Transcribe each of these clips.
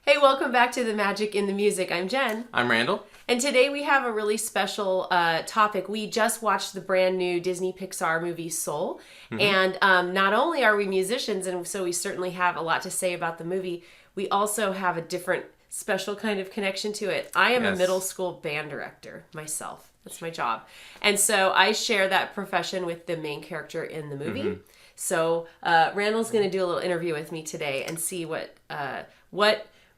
Hey, welcome back to The Magic in the Music. I'm Jen. I'm Randall. And today we have a really special topic. We just watched the brand new Disney Pixar movie Soul. And not only are we musicians, and so we certainly have a lot to say about the movie, we also have a different special kind of connection to it. I am a middle school band director myself. That's my job. And so I share that profession with the main character in the movie. So Randall's going to do a little interview with me today and see what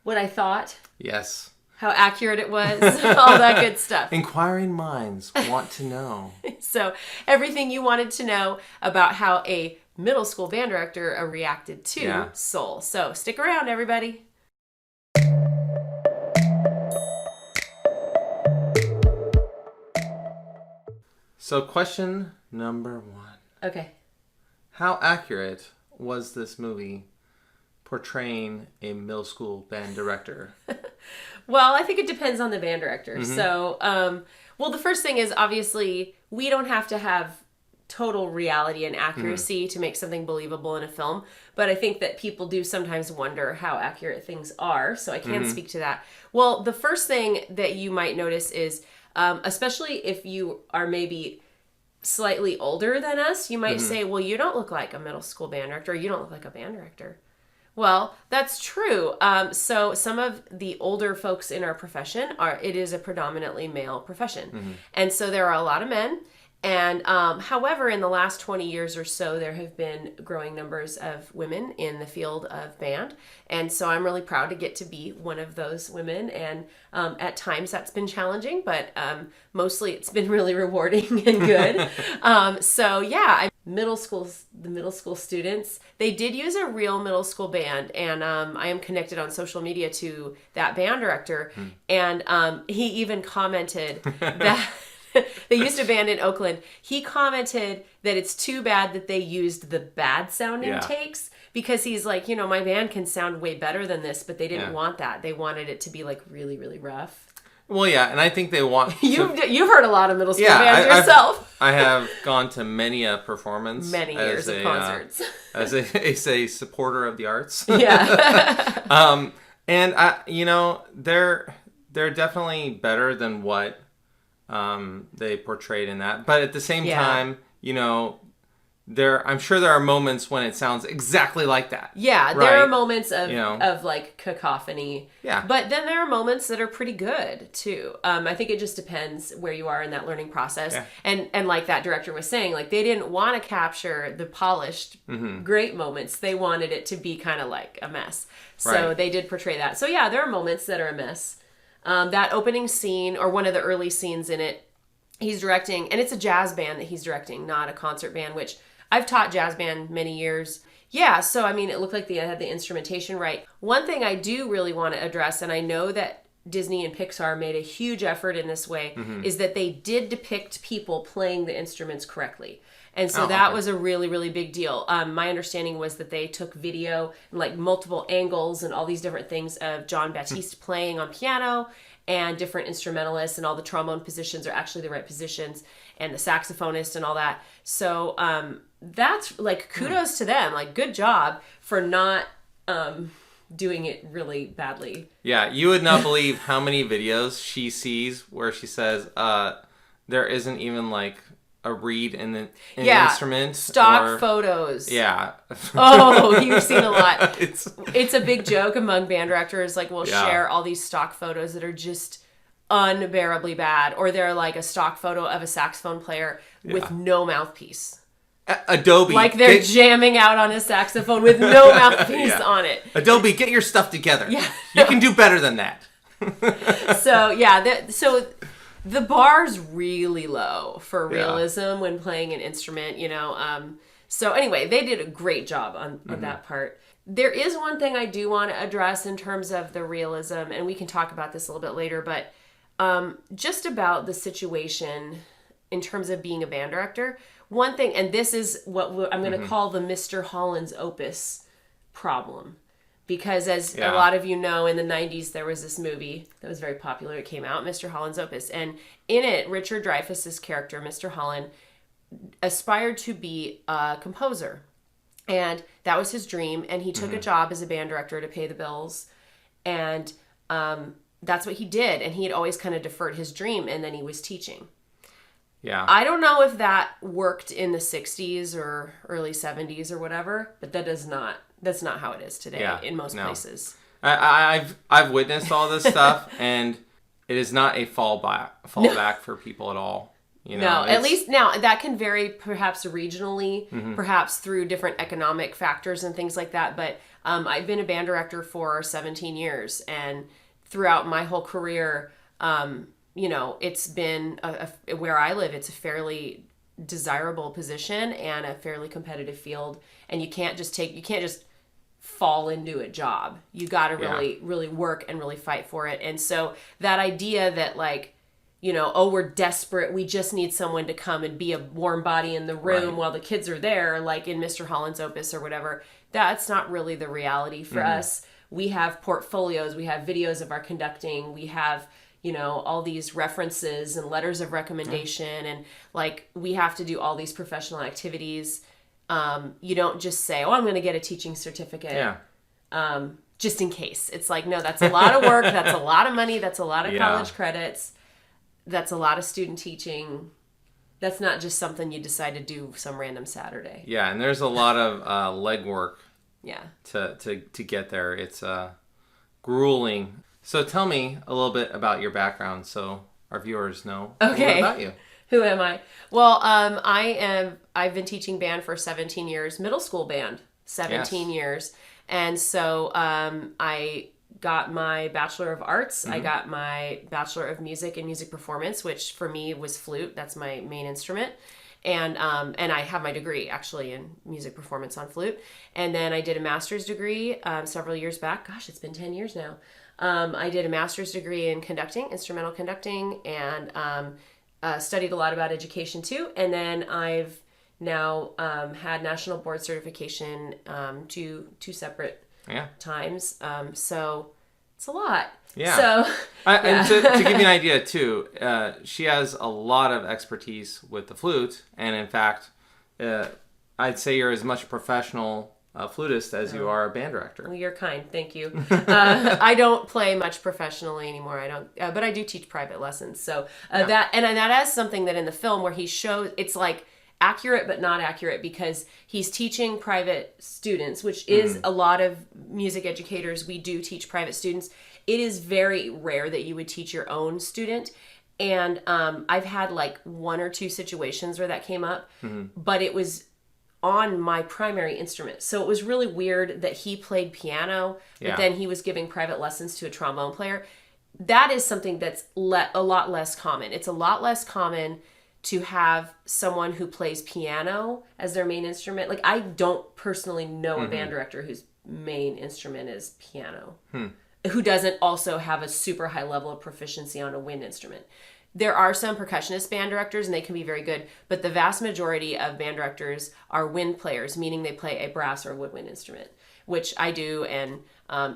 I thought. Yes. How accurate it was, all that good stuff. Inquiring minds want to know. So everything you wanted to know about how a middle school band director reacted to Soul. So stick around, everybody. So question number 1. Okay. How accurate was this movie portraying a middle school band director? Well, I think it depends on the band director. So, the first thing is obviously we don't have to have total reality and accuracy to make something believable in a film. But I think that people do sometimes wonder how accurate things are. So I can speak to that. Well, the first thing that you might notice is, especially if you are maybe slightly older than us, you might say, well, you don't look like a middle school band director. You don't look like a band director. Well, that's true. So some of the older folks in our profession it is a predominantly male profession. And so there are a lot of men. And however, in the last 20 years or so, there have been growing numbers of women in the field of band. And so I'm really proud to get to be one of those women. And at times that's been challenging, but mostly it's been really rewarding and good. The middle school students, they did use a real middle school band. And I am connected on social media to that band director. And he even commented that... They used a band in Oakland. He commented that it's too bad that they used the bad sounding takes because he's like, my band can sound way better than this, but they didn't want that. They wanted it to be like really, really rough. Well, yeah, and I think they want... You've heard a lot of middle school bands yourself. I have gone to many a performance. Many years of concerts. As a supporter of the arts. Yeah. And, they're definitely better than what... they portrayed in that, but at the same time, I'm sure there are moments when it sounds exactly like that. Yeah, right? There are moments of like cacophony. Yeah, but then there are moments that are pretty good too. I think it just depends where you are in that learning process. Yeah. And like that director was saying, like they didn't want to capture the polished, great moments. They wanted it to be kind of like a mess. So they did portray that. So yeah, there are moments that are a mess. That opening scene, or one of the early scenes in it, he's directing, and it's a jazz band that he's directing, not a concert band, which I've taught jazz band many years. Yeah, so I mean, it looked like they had the instrumentation right. One thing I do really want to address, and I know that Disney and Pixar made a huge effort in this way, is that they did depict people playing the instruments correctly. And so that was a really, really big deal. My understanding was that they took video and like multiple angles and all these different things of John Baptiste playing on piano and different instrumentalists, and all the trombone positions are actually the right positions, and the saxophonist and all that. So that's like kudos to them. Like good job for not doing it really badly. Yeah, you would not believe how many videos she sees where she says there isn't even like a reed in the instrument. Stock photos. Yeah. Oh, you've seen a lot. It's a big joke among band directors. Like, we'll share all these stock photos that are just unbearably bad. Or they're like a stock photo of a saxophone player with no mouthpiece. Adobe. Like they're jamming out on a saxophone with no mouthpiece on it. Adobe, get your stuff together. Yeah. You can do better than that. So the bar's really low for realism when playing an instrument, So anyway, they did a great job on that part. There is one thing I do want to address in terms of the realism, and we can talk about this a little bit later, but just about the situation in terms of being a band director. One thing, and this is what I'm going to call the Mr. Hollands Opus problem. Because as a lot of you know, in the 90s, there was this movie that was very popular. It came out, Mr. Holland's Opus. And in it, Richard Dreyfuss's character, Mr. Holland, aspired to be a composer. And that was his dream. And he took a job as a band director to pay the bills. And that's what he did. And he had always kind of deferred his dream, and then he was teaching. Yeah. I don't know if that worked in the 60s or early 70s or whatever, but that's not how it is today in most places. I've witnessed all this stuff, and it is not a fallback for people at all. No, at least now that can vary perhaps regionally, perhaps through different economic factors and things like that. But I've been a band director for 17 years, and throughout my whole career, it's been where I live, it's a fairly desirable position and a fairly competitive field. And you can't just fall into a job. You got to really work and really fight for it. And so that idea that we're desperate, we just need someone to come and be a warm body in the room while the kids are there, like in Mr. Hollands Opus or whatever, that's not really the reality for us. We have portfolios, we have videos of our conducting, we have, all these references and letters of recommendation, and we have to do all these professional activities. You don't just say, I'm going to get a teaching certificate. Just in case. It's no, that's a lot of work, that's a lot of money, that's a lot of college credits. That's a lot of student teaching. That's not just something you decide to do some random Saturday. Yeah, and there's a lot of legwork. Yeah. To get there. It's grueling. So tell me a little bit about your background so our viewers know a little about you. Who am I? Well, I've been teaching band for 17 years, middle school band, 17 years. And so I got my Bachelor of Arts. I got my Bachelor of Music and Music Performance, which for me was flute. That's my main instrument. And I have my degree actually in music performance on flute. And then I did a master's degree several years back. Gosh, it's been 10 years now. I did a master's degree in conducting, instrumental conducting, and studied a lot about education too. And then I've now had national board certification two separate times. So it's a lot. Yeah. So, and to give you an idea too, she has a lot of expertise with the flute, and in fact, I'd say you're as much a professional flutist as you are a band director. Well, you're kind. Thank you. I don't play much professionally anymore. I don't, but I do teach private lessons. So that is something that in the film where he shows, it's accurate but not accurate, because he's teaching private students, which is a lot of music educators. We do teach private students. It is very rare that you would teach your own student. And I've had one or two situations where that came up, but it was on my primary instrument. So it was really weird that he played piano, but then he was giving private lessons to a trombone player. That is something that's a lot less common. It's a lot less common to have someone who plays piano as their main instrument. I don't personally know a band director whose main instrument is piano, who doesn't also have a super high level of proficiency on a wind instrument. There are some percussionist band directors, and they can be very good, but the vast majority of band directors are wind players, meaning they play a brass or woodwind instrument, which I do. And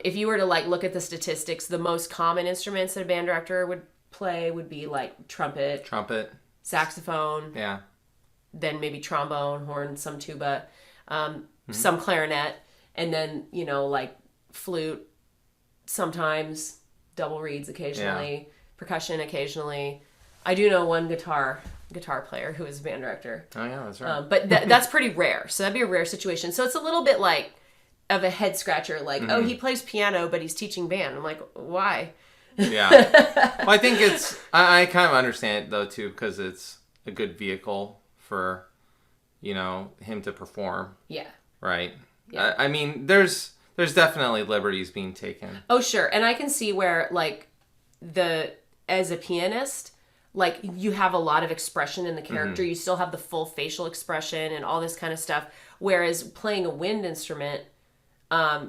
if you were to look at the statistics, the most common instruments that a band director would play would be trumpet, saxophone, then maybe trombone, horn, some tuba, some clarinet, and then flute, sometimes double reeds occasionally, percussion occasionally. I do know one guitar player who is a band director. Oh yeah, that's right. But that's pretty rare. So that'd be a rare situation. So it's a little bit of a head scratcher. Oh, he plays piano, but he's teaching band. I'm like, why? Yeah. Well, I think I kind of understand it though too, because it's a good vehicle for, him to perform. Yeah. Right. Yeah. I mean, there's definitely liberties being taken. Oh, sure. And I can see where as a pianist, you have a lot of expression in the character. You still have the full facial expression and all this kind of stuff. Whereas playing a wind instrument,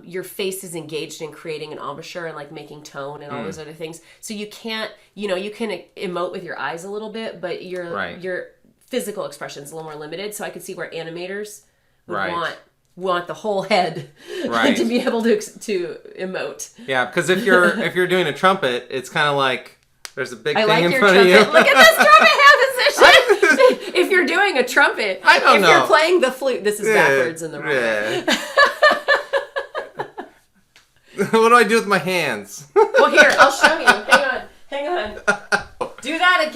your face is engaged in creating an embouchure and making tone and all those other things. So you can't, you can emote with your eyes a little bit, but your physical expression is a little more limited. So I could see where animators would want the whole head to be able to emote. Yeah, because if you're doing a trumpet, it's kind of there's a big thing in front trumpet. of you. Look at this trumpet hand position. If you're doing a trumpet, if you're playing the flute, this is backwards in the wrong way. What do I do with my hands? Well, here, I'll show you. Hang on. Do that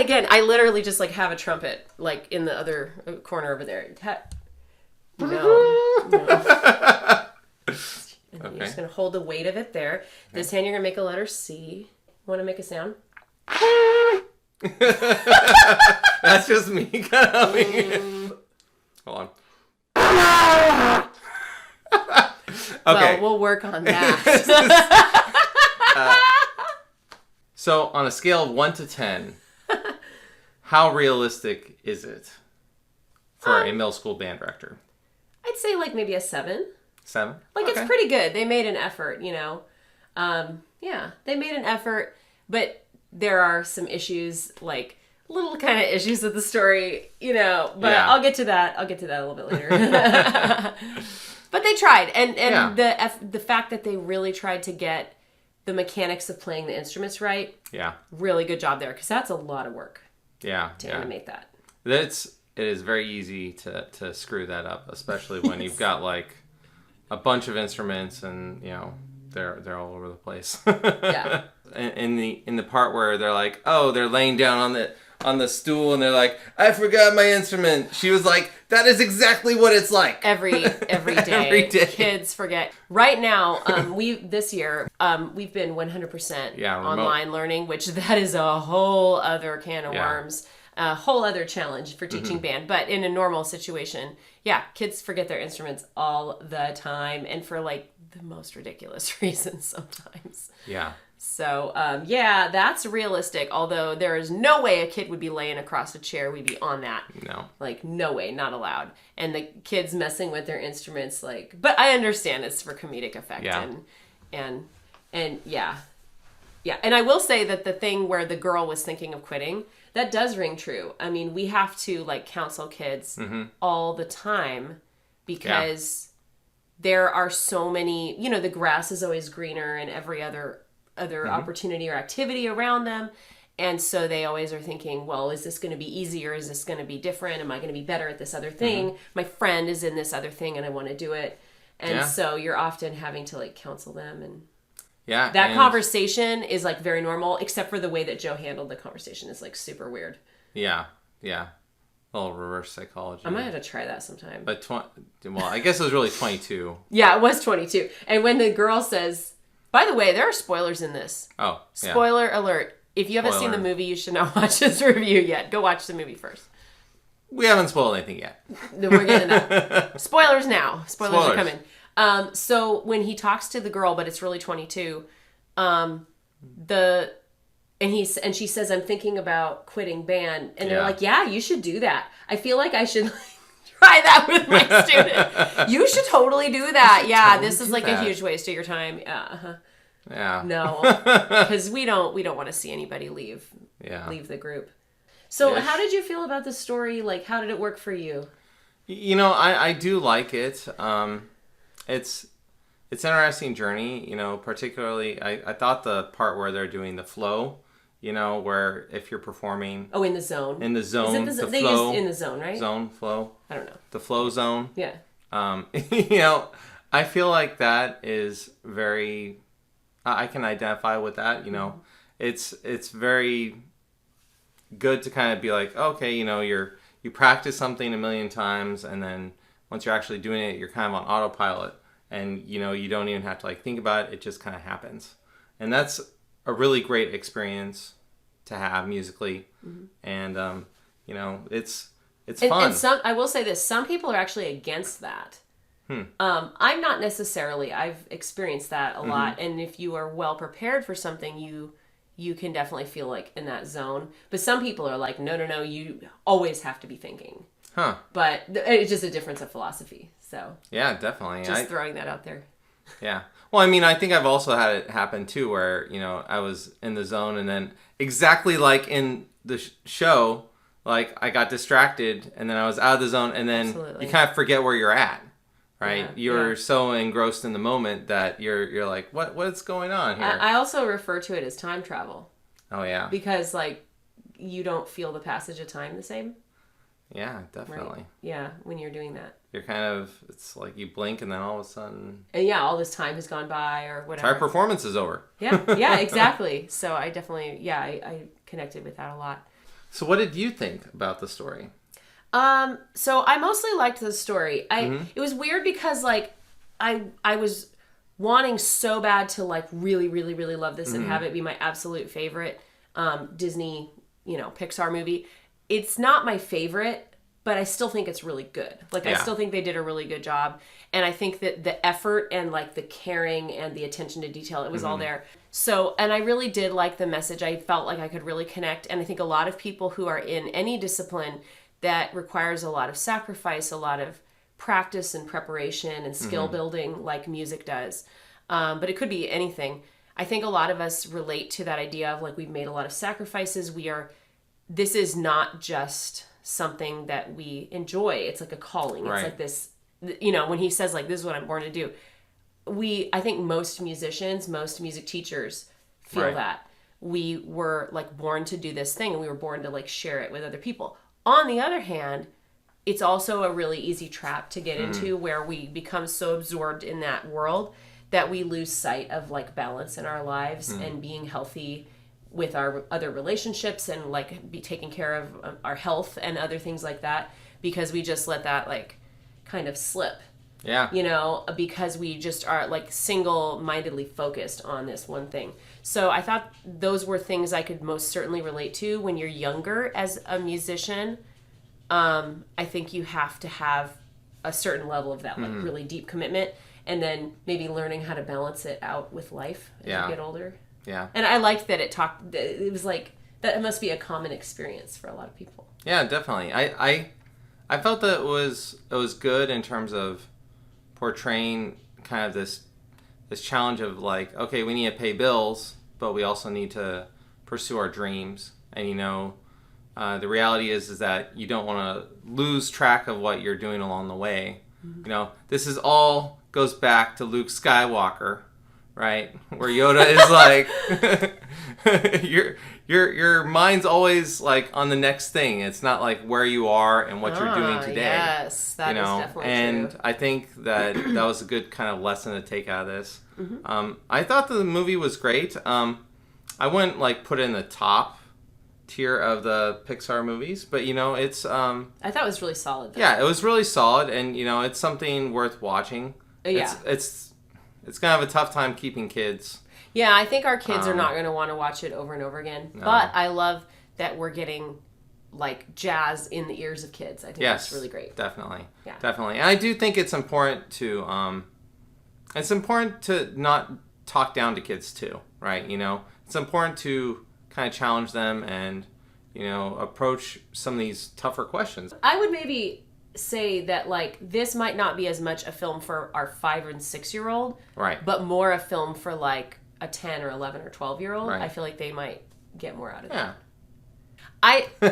again. I literally just like have a trumpet like in the other corner over there. No. And then you're just going to hold the weight of it there. This hand, you're going to make a letter C. Want to make a sound? That's just me kind of Hold on. Okay. Well, we'll work on that. So, on a scale of 1 to 10, how realistic is it for a middle school band director? I'd say like maybe a 7. 7? Like, okay. It's pretty good. They made an effort, you know. Yeah, they made an effort, but there are some issues, like little kind of issues with the story, you know, but yeah. I'll get to that a little bit later. But they tried, and the fact that they really tried to get the mechanics of playing the instruments right. Yeah. Really good job there, because that's a lot of work. Yeah. To animate that. It is very easy to screw that up, especially when you've got like a bunch of instruments and, you know, they're all over the place. Yeah. In the part where they're like, oh, they're laying down on the stool and they're like, I forgot my instrument. She was like, that is exactly what it's like. Every day. Every day. Kids forget. Right now, this year, we've been 100% online learning, which that is a whole other can of worms. A whole other challenge for teaching band. But in a normal situation, kids forget their instruments all the time and for like the most ridiculous reasons sometimes. Yeah. So, that's realistic. Although there is no way a kid would be laying across a chair. We'd be on that. No. Like, no way. Not allowed. And the kids messing with their instruments, like... But I understand it's for comedic effect. Yeah. And yeah. Yeah. And I will say that the thing where the girl was thinking of quitting, that does ring true. I mean, we have to, like, counsel kids all the time because there are so many... You know, the grass is always greener and every other opportunity or activity around them. And so they always are thinking, well, is this going to be easier? Is this going to be different? Am I going to be better at this other thing? My friend is in this other thing and I want to do it. And so you're often having to like counsel them. And that conversation is like very normal, except for the way that Joe handled the conversation is like super weird. Yeah. Yeah. A little reverse psychology. I might have to try that sometime. But I guess it was really 22. Yeah, it was 22. And when the girl says... By the way, there are spoilers in this. Oh, yeah. Spoiler alert. If you haven't seen the movie, you should not watch this review yet. Go watch the movie first. We haven't spoiled anything yet. We're getting that. Spoilers now. Spoilers are coming. So when he talks to the girl, but it's really 22, and she says, I'm thinking about quitting band. And they're like, yeah, you should do that. I feel like I should... try that with my student. You should totally do that. Yeah, this is like a huge waste of your time. Yeah. Yeah. No, because we don't want to see anybody leave the group. So how did you feel about the story? Like, how did it work for you? You know, I do like it. It's an interesting journey. You know, particularly I thought the part where they're doing the flow. You know, where if you're performing... Oh, in the zone. In the zone. Is it they flow, use in the zone, right? Zone, flow. I don't know. The flow zone. Yeah. You know, I feel like that is very... I can identify with that, you know. It's very good to kind of be like, okay, you know, you practice something a million times, and then once you're actually doing it, you're kind of on autopilot. And, you know, you don't even have to, like, think about it. It just kind of happens. And that's... a really great experience to have musically, and you know, it's fun. And I will say this: some people are actually against that. I'm not necessarily. I've experienced that a lot, and if you are well prepared for something, you can definitely feel like in that zone. But some people are like, no, you always have to be thinking. Huh? But it's just a difference of philosophy. So yeah, definitely. Just throwing that out there. Yeah. Well, I mean, I think I've also had it happen too, where, you know, I was in the zone and then exactly like in the show, like I got distracted and then I was out of the zone and then you kind of forget where you're at, right? Yeah, you're so engrossed in the moment that you're like, what's going on here? I also refer to it as time travel. Oh, yeah. Because like you don't feel the passage of time the same. Yeah, definitely. Right? Yeah, when you're doing that. You're kind of, it's like you blink and then all of a sudden... And yeah, all this time has gone by or whatever. Our performance is over. Yeah, exactly. So I definitely, I connected with that a lot. So what did you think about the story? So I mostly liked the story. It was weird because like I was wanting so bad to like really, really, really love this and have it be my absolute favorite Disney, Pixar movie. It's not my favorite, but I still think it's really good. Like, I still think they did a really good job. And I think that the effort and, like, the caring and the attention to detail, it was all there. So, and I really did like the message. I felt like I could really connect. And I think a lot of people who are in any discipline that requires a lot of sacrifice, a lot of practice and preparation and skill building, like music does. But it could be anything. I think a lot of us relate to that idea of, like, we've made a lot of sacrifices. This is not just something that we enjoy. It's like a calling. It's like this, when he says like, this is what I'm born to do. I think most musicians, most music teachers feel that we were like born to do this thing and we were born to like share it with other people. On the other hand, it's also a really easy trap to get into where we become so absorbed in that world that we lose sight of like balance in our lives and being healthy with our other relationships and like be taking care of our health and other things like that, because we just let that like kind of slip. Yeah. Because we just are like single-mindedly focused on this one thing. So I thought those were things I could most certainly relate to when you're younger as a musician. I think you have to have a certain level of that like really deep commitment, and then maybe learning how to balance it out with life as you get older. Yeah. And I liked that it was like, that must be a common experience for a lot of people. Yeah, definitely. I felt that it was good in terms of portraying kind of this challenge of like, okay, we need to pay bills, but we also need to pursue our dreams. And, the reality is that you don't want to lose track of what you're doing along the way. This is all goes back to Luke Skywalker, right? Where Yoda is like, your mind's always like on the next thing. It's not like where you are and what you're doing today. Yes, that is definitely and true. I think that was a good kind of lesson to take out of this. I thought the movie was great. I wouldn't like put it in the top tier of the Pixar movies, but it's I thought it was really solid though. Yeah, it was really solid, and it's something worth watching. It's kind of a tough time keeping kids. Yeah, I think our kids are not going to want to watch it over and over again. No. But I love that we're getting like jazz in the ears of kids. I think that's really great. Definitely. Yeah. Definitely. And I do think it's important to not talk down to kids too, right? It's important to kind of challenge them and approach some of these tougher questions. I would maybe say that like this might not be as much a film for our 5 and 6 year old, right? But more a film for like a 10 or 11 or 12 year old. Right. I feel like they might get more out of that.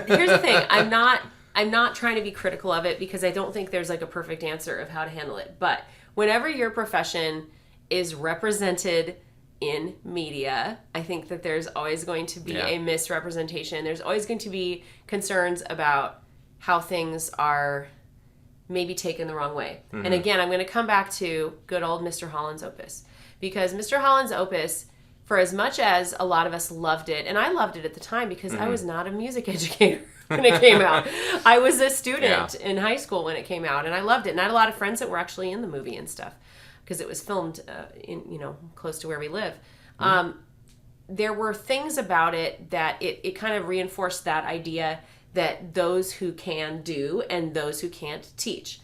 Here's the thing. I'm not trying to be critical of it because I don't think there's like a perfect answer of how to handle it. But whenever your profession is represented in media, I think that there's always going to be a misrepresentation. There's always going to be concerns about how things are maybe taken the wrong way. And again, I'm going to come back to good old Mr. Hollands Opus. Because Mr. Hollands Opus, for as much as a lot of us loved it, and I loved it at the time because I was not a music educator when it came out. I was a student in high school when it came out, and I loved it. And I had a lot of friends that were actually in the movie and stuff because it was filmed close to where we live. There were things about it that it kind of reinforced that idea that those who can do and those who can't teach.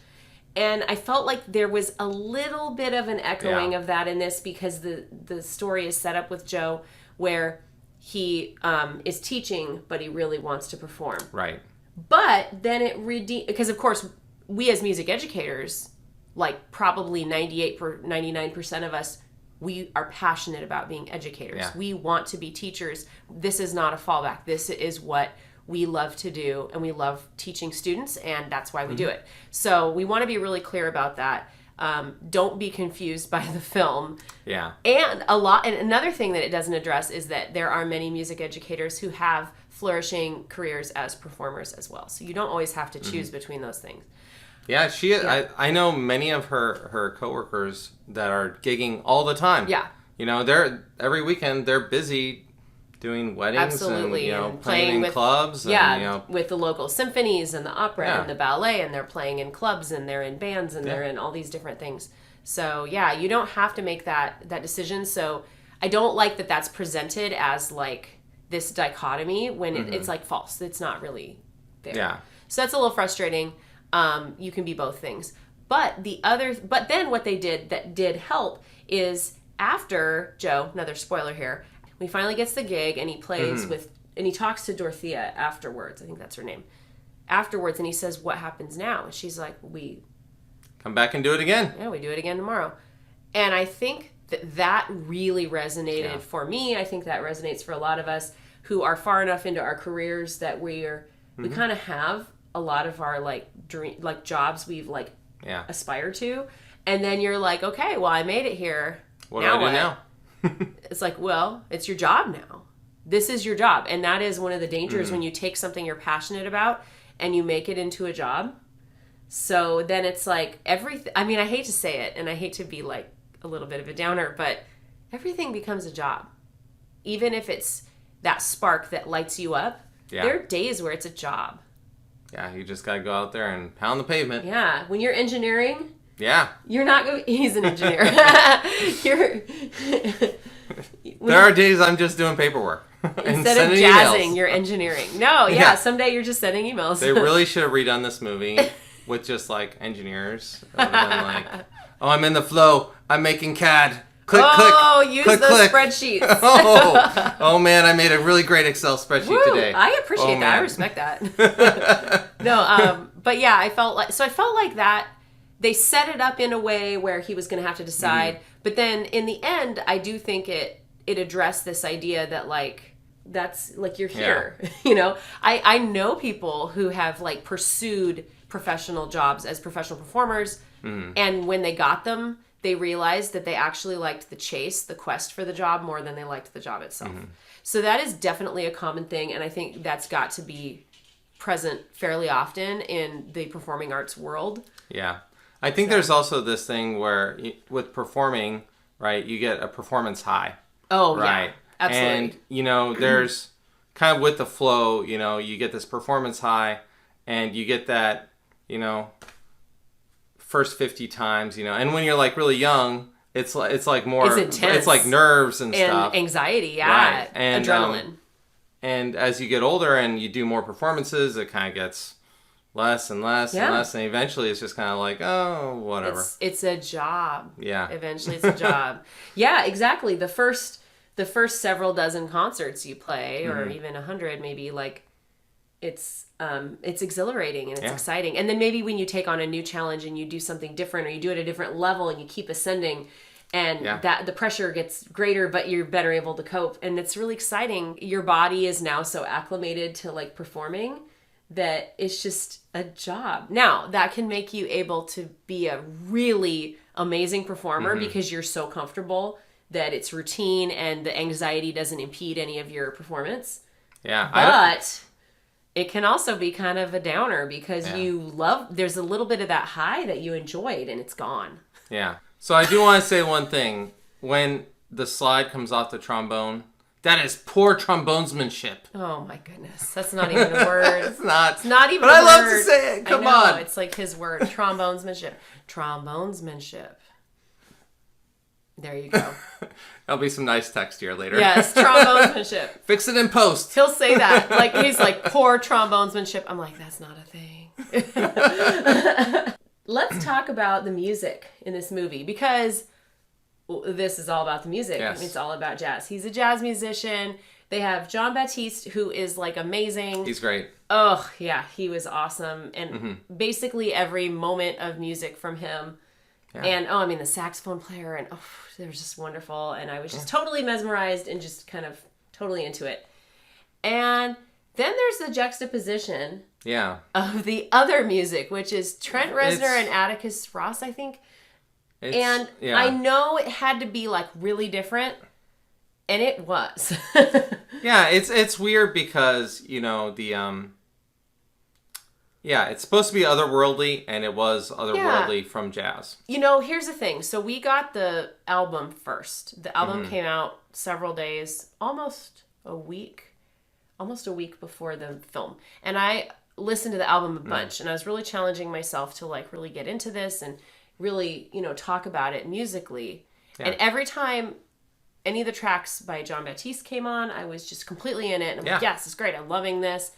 And I felt like there was a little bit of an echoing of that in this because the story is set up with Joe where he is teaching, but he really wants to perform. Right. But then because of course we as music educators, like probably 99% of us, we are passionate about being educators. Yeah. We want to be teachers. This is not a fallback. This is what we love to do, and we love teaching students, and that's why we do it. So we want to be really clear about that. Don't be confused by the film. Yeah. And another thing that it doesn't address is that there are many music educators who have flourishing careers as performers as well. So you don't always have to choose between those things. Yeah, I know many of her coworkers that are gigging all the time. Yeah. You know, every weekend they're busy doing weddings. Absolutely. And playing in clubs. And, with the local symphonies and the opera and the ballet, and they're playing in clubs and they're in bands and they're in all these different things. So yeah, you don't have to make that decision. So I don't like that that's presented as like this dichotomy when it's like false. It's not really there. Yeah. So that's a little frustrating. You can be both things. But then what they did that did help is after Joe, another spoiler here, he finally gets the gig and he plays and he talks to Dorothea afterwards. I think that's her name. Afterwards, and he says, "What happens now?" And she's like, "We come back and do it again." Yeah, we do it again tomorrow. And I think that really resonated for me. I think that resonates for a lot of us who are far enough into our careers that we kind of have a lot of our jobs we've aspired to, and then you're like, okay, well, I made it here. What do I do now? It's like, well, it's your job now. This is your job, and that is one of the dangers when you take something you're passionate about and you make it into a job. So then it's like everything. I mean, I hate to say it, and I hate to be like a little bit of a downer, but everything becomes a job, even if it's that spark that lights you up. Yeah. There are days where it's a job. Yeah, you just got to go out there and pound the pavement. Yeah, when you're engineering, yeah, you're not going. He's an engineer. There are days I'm just doing paperwork instead of jazzing. Emails. You're engineering. No, someday you're just sending emails. They really should have redone this movie with just like engineers. It would have been like, oh, I'm in the flow. I'm making CAD. Click, click. Oh, use click, those click. spreadsheets. Oh man, I made a really great Excel spreadsheet today. I appreciate that. I respect that. No, but yeah, I felt like that they set it up in a way where he was going to have to decide. But then in the end, I do think it addressed this idea that like, that's like, you're here. Yeah. You know, I know people who have like pursued professional jobs as professional performers. And when they got them, they realized that they actually liked the chase, the quest for the job more than they liked the job itself. So that is definitely a common thing. And I think that's got to be present fairly often in the performing arts world. Yeah. I think there's also this thing where with performing, right, you get a performance high. Oh, right. Yeah. Absolutely. And, you know, there's kind of with the flow, you know, you get this performance high and you get that, you know, first 50 times, you know, and when you're like really young, it's like more, it's intense. It's like nerves and stuff. Anxiety, right. And adrenaline. And as you get older and you do more performances, it kind of gets less and less and less, and eventually it's just kind of like, oh, whatever. It's a job. Yeah. Eventually it's a job. Yeah, exactly. The first several dozen concerts you play, or even 100 maybe, like, it's exhilarating and it's exciting. And then maybe when you take on a new challenge and you do something different, or you do it at a different level and you keep ascending, and that the pressure gets greater, but you're better able to cope. And it's really exciting. Your body is now so acclimated to like performing that it's just a job. Now, that can make you able to be a really amazing performer because you're so comfortable that it's routine and the anxiety doesn't impede any of your performance. Yeah. But it can also be kind of a downer because there's a little bit of that high that you enjoyed and it's gone. Yeah. So I do want to say one thing. When the slide comes off the trombone, that is poor trombonesmanship. Oh my goodness. That's not even a word. It's not. It's not even a word. But I love to say it. Come on. It's like his word. Trombonesmanship. Trombonesmanship. There you go. That'll be some nice text here later. Yes, trombonesmanship. Fix it in post. He'll say that. Like, he's like, poor trombonesmanship. I'm like, that's not a thing. Let's talk about the music in this movie, because this is all about the music. Yes. It's all about jazz. He's a jazz musician. They have John Baptiste, who is like amazing. He's great. Oh, yeah. He was awesome. And basically every moment of music from him. Yeah. And, the saxophone player, and they were just wonderful. And I was just totally mesmerized and just kind of totally into it. And then there's the juxtaposition of the other music, which is Trent Reznor and Atticus Ross, I think. And I know it had to be like really different, and it was. Yeah, it's weird because, you know, it's supposed to be otherworldly, and it was otherworldly from jazz. You know, here's the thing. So we got the album first. The album came out several days, almost a week before the film. And I listened to the album a bunch, and I was really challenging myself to like really get into this and really, you know, talk about it musically. Yeah. And every time any of the tracks by John Batiste came on, I was just completely in it. And I'm like, yes, it's great. I'm loving this.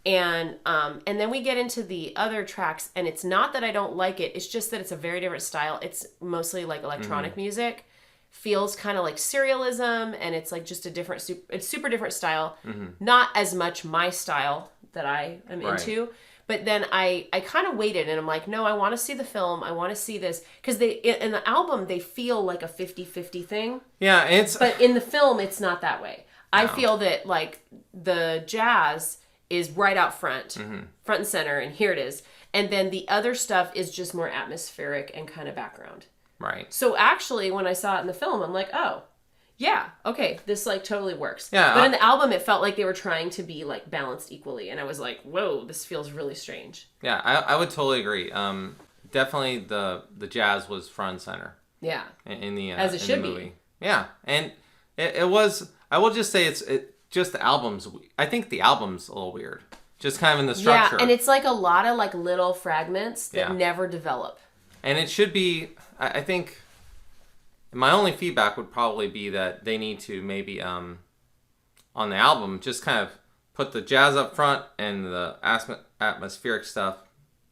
And then we get into the other tracks, and it's not that I don't like it. It's just that it's a very different style. It's mostly like electronic music. Feels kind of like serialism, and it's like just a different, it's super different style. Not as much my style that I am into. But then I kind of waited, and I'm like, no, I want to see the film. I want to see this. Because in the album, they feel like a 50-50 thing. Yeah, But in the film, it's not that way. No. I feel that, like, the jazz is right out front, front and center, and here it is. And then the other stuff is just more atmospheric and kind of background. Right. So actually, when I saw it in the film, I'm like, oh, yeah, okay, this like totally works. Yeah. But in the album, it felt like they were trying to be like balanced equally, and I was like, whoa, this feels really strange. Yeah, I would totally agree. Definitely the jazz was front and center. Yeah. In the as it should movie. be. Yeah, and it was. I will just say it's just the album's. I think the album's a little weird. Just kind of in the structure. Yeah, and it's like a lot of like little fragments that never develop. And it should be. I think. My only feedback would probably be that they need to maybe on the album just kind of put the jazz up front and the atmospheric stuff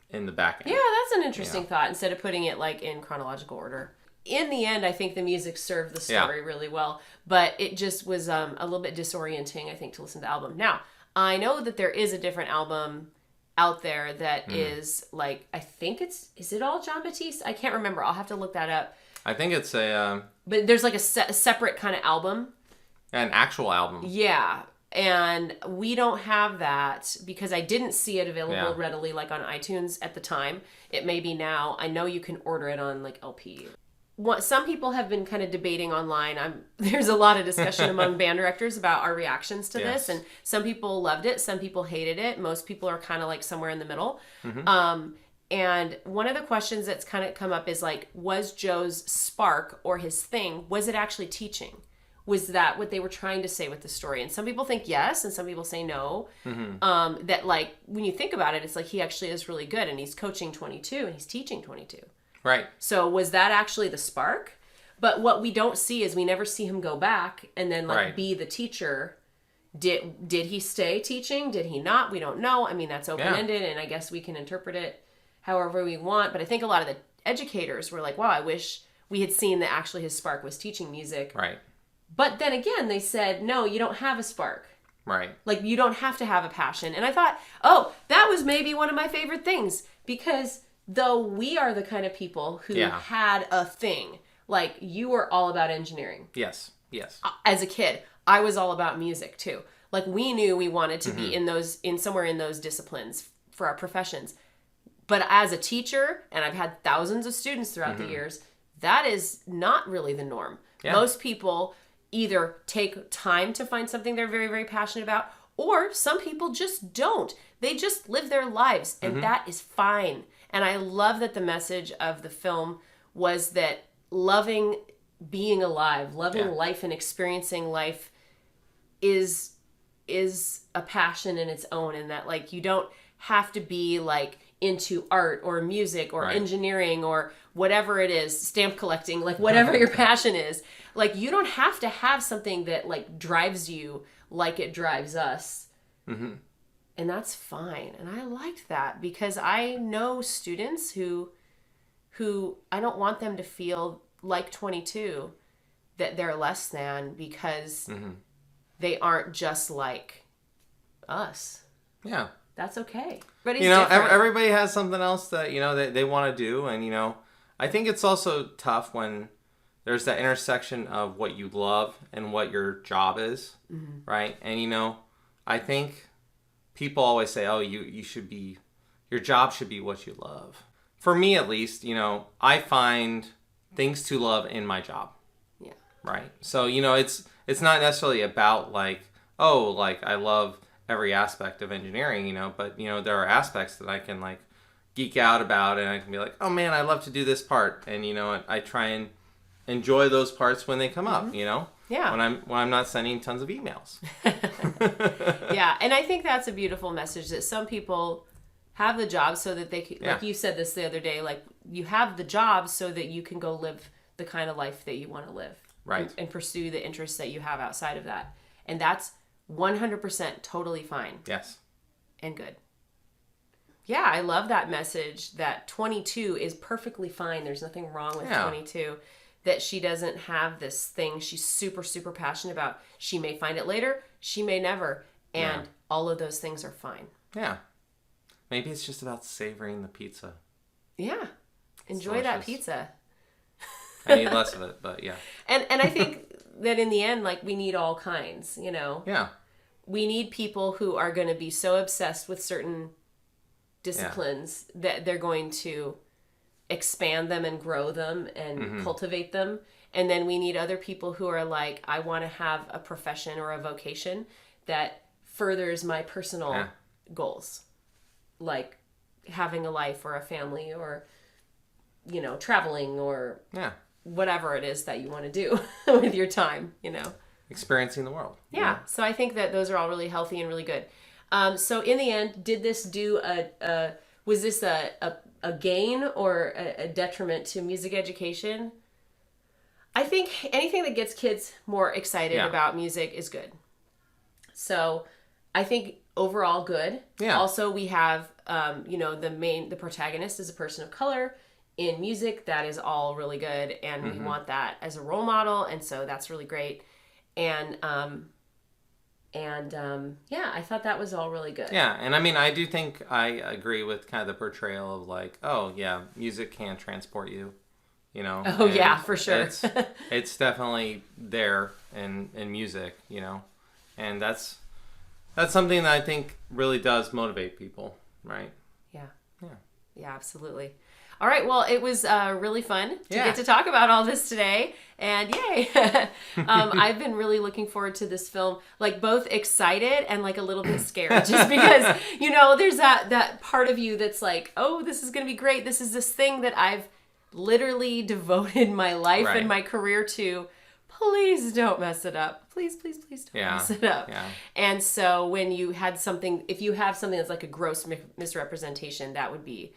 in the back end. Yeah, that's an interesting thought, instead of putting it like in chronological order. In the end, I think the music served the story really well, but it just was a little bit disorienting, I think, to listen to the album. Now, I know that there is a different album out there that is like, I think is it all John Batiste? I can't remember. I'll have to look that up. I think it's but there's like a separate kind of album. An actual album. Yeah. And we don't have that because I didn't see it available readily like on iTunes at the time. It may be now. I know you can order it on like LP. Some people have been kind of debating online. There's a lot of discussion among band directors about our reactions to this. And some people loved it. Some people hated it. Most people are kind of like somewhere in the middle. And one of the questions that's kind of come up is like, was Joe's spark or his thing, was it actually teaching? Was that what they were trying to say with the story? And some people think yes, and some people say no. That like, when you think about it, it's like he actually is really good, and he's coaching 22 and he's teaching 22. Right. So was that actually the spark? But what we don't see is we never see him go back and then like be the teacher. Did he stay teaching? Did he not? We don't know. I mean, that's open-ended, and I guess we can interpret it however we want. But I think a lot of the educators were like, wow, I wish we had seen that actually his spark was teaching music. Right. But then again, they said, no, you don't have a spark. Right. Like, you don't have to have a passion. And I thought, oh, that was maybe one of my favorite things. Because though we are the kind of people who had a thing, like you were all about engineering. Yes. Yes. As a kid, I was all about music too. Like, we knew we wanted to be in somewhere in those disciplines for our professions. But as a teacher, and I've had thousands of students throughout the years, that is not really the norm. Yeah. Most people either take time to find something they're very, very passionate about, or some people just don't. They just live their lives, and that is fine. And I love that the message of the film was that loving being alive, loving life and experiencing life is a passion in its own, and that like you don't have to be like into art or music or engineering or whatever it is, stamp collecting, like whatever your passion is. Like, you don't have to have something that like drives you like it drives us. And that's fine. And I liked that because I know students who I don't want them to feel like 22, that they're less than because they aren't just like us. Yeah. That's okay. But everybody has something else that, they want to do. And, I think it's also tough when there's that intersection of what you love and what your job is. Right. And, I think people always say, oh, your job should be what you love. For me, at least, I find things to love in my job. Yeah. Right. So, it's not necessarily about like, oh, like I love every aspect of engineering, but, there are aspects that I can like geek out about, and I can be like, oh man, I love to do this part. And, I try and enjoy those parts when they come up, Yeah. When I'm not sending tons of emails. Yeah. And I think that's a beautiful message, that some people have the job so that they can, like you said this the other day, like you have the job so that you can go live the kind of life that you want to live. Right. And pursue the interests that you have outside of that. And that's 100% totally fine. Yes. And good. Yeah, I love that message that 22 is perfectly fine. There's nothing wrong with 22. That she doesn't have this thing she's super, super passionate about. She may find it later. She may never. And all of those things are fine. Yeah. Maybe it's just about savoring the pizza. Yeah. Enjoy that pizza. I need less of it, but yeah. And I think that in the end, like, we need all kinds, Yeah. We need people who are going to be so obsessed with certain disciplines that they're going to expand them and grow them and cultivate them. And then we need other people who are like, I want to have a profession or a vocation that furthers my personal goals. Like having a life or a family or, traveling or whatever it is that you want to do with your time, Experiencing the world. Yeah. So I think that those are all really healthy and really good. So in the end, did this do was this a gain or a detriment to music education? I think anything that gets kids more excited about music is good. So I think overall good. Yeah. Also, we have, the protagonist is a person of color in music. That is all really good. And we want that as a role model. And so that's really great. And I thought that was all really good. Yeah, and I mean, I do think I agree with kind of the portrayal of like, oh yeah, music can transport you, Oh yeah, for sure. It's definitely there in music, and that's something that I think really does motivate people, right? Yeah, absolutely. All right, well, it was really fun to get to talk about all this today, and yay! I've been really looking forward to this film, like both excited and like a little bit scared, just because, there's that part of you that's like, oh, this is going to be great. This is this thing that I've literally devoted my life and my career to. Please don't mess it up. Please don't mess it up. Yeah. And so when you had something, if you have something that's like a gross misrepresentation, that would be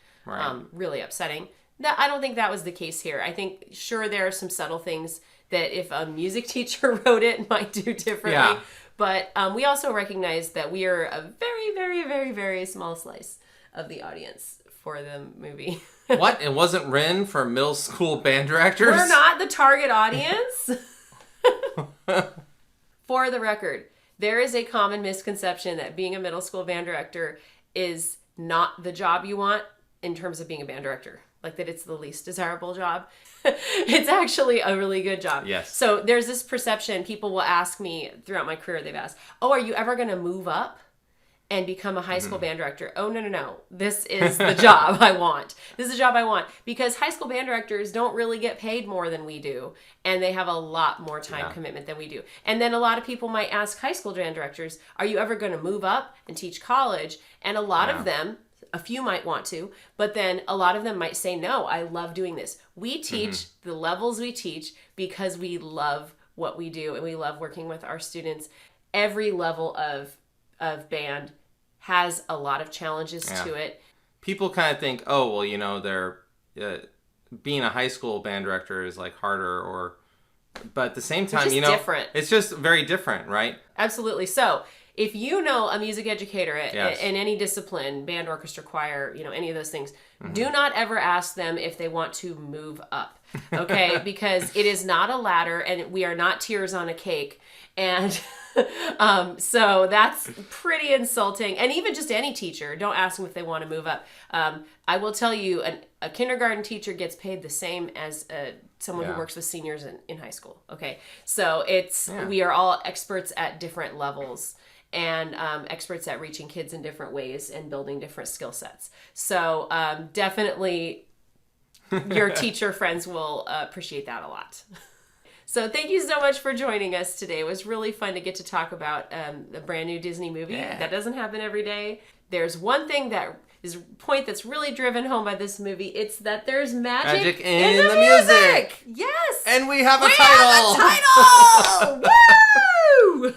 really upsetting. I don't think that was the case here. I think, sure, there are some subtle things that if a music teacher wrote it might do differently. Yeah. But we also recognize that we are a very, very, very, very small slice of the audience for the movie. What? It wasn't written for middle school band directors? We're not the target audience. For the record, there is a common misconception that being a middle school band director is not the job you want in terms of being a band director. Like that it's the least desirable job. It's actually a really good job. Yes. So there's this perception. People will ask me throughout my career, they've asked, oh, are you ever going to move up and become a high school band director? Oh, no. This is the job I want. This is the job I want. Because high school band directors don't really get paid more than we do. And they have a lot more time commitment than we do. And then a lot of people might ask high school band directors, are you ever going to move up and teach college? And a lot of them, a few might want to, but then a lot of them might say, no, I love doing this. We teach the levels we teach because we love what we do and we love working with our students. Every level of band has a lot of challenges to it. People kind of think, oh, well, they're being a high school band director is like harder, but at the same time, different. It's just very different, right? Absolutely. So if you know a music educator in any discipline, band, orchestra, choir, any of those things, do not ever ask them if they want to move up, okay? Because it is not a ladder and we are not tiers on a cake. And so that's pretty insulting. And even just any teacher, don't ask them if they want to move up. I will tell you, a kindergarten teacher gets paid the same as someone who works with seniors in high school. Okay, so we are all experts at different levels and experts at reaching kids in different ways and building different skill sets. So definitely your teacher friends will appreciate that a lot. So thank you so much for joining us today. It was really fun to get to talk about a brand new Disney movie. Yeah. That doesn't happen every day. There's one thing that is a point that's really driven home by this movie. It's that there's magic in the music. Yes. And we have a title. Woo!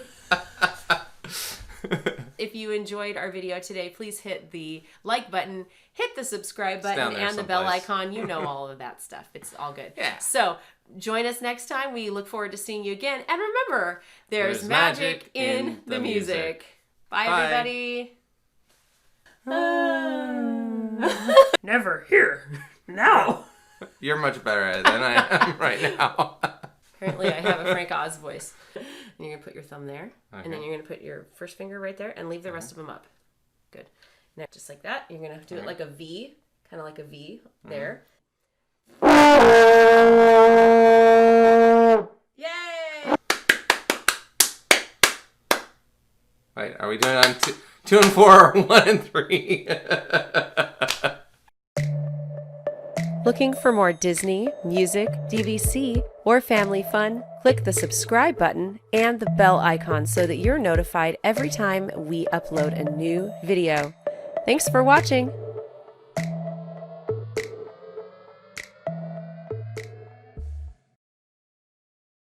If you enjoyed our video today, please hit the like button, hit the subscribe button, and the bell icon. You know all of that stuff. It's all good. Yeah. So join us next time. We look forward to seeing you again. And remember, there's magic in the music. Bye, everybody. Never here. Now. You're much better at it than I am right now. Apparently, I have a Frank Oz voice. And you're going to put your thumb there. Okay. And then you're going to put your first finger right there and leave the rest of them up. Good. Now, just like that. You're going to do it like a V. Kind of like a V there. Yay! Wait, are we doing it on 2 and 4 or 1 and 3? Looking for more Disney, music, DVC, or family fun? Click the subscribe button and the bell icon so that you're notified every time we upload a new video. Thanks for watching!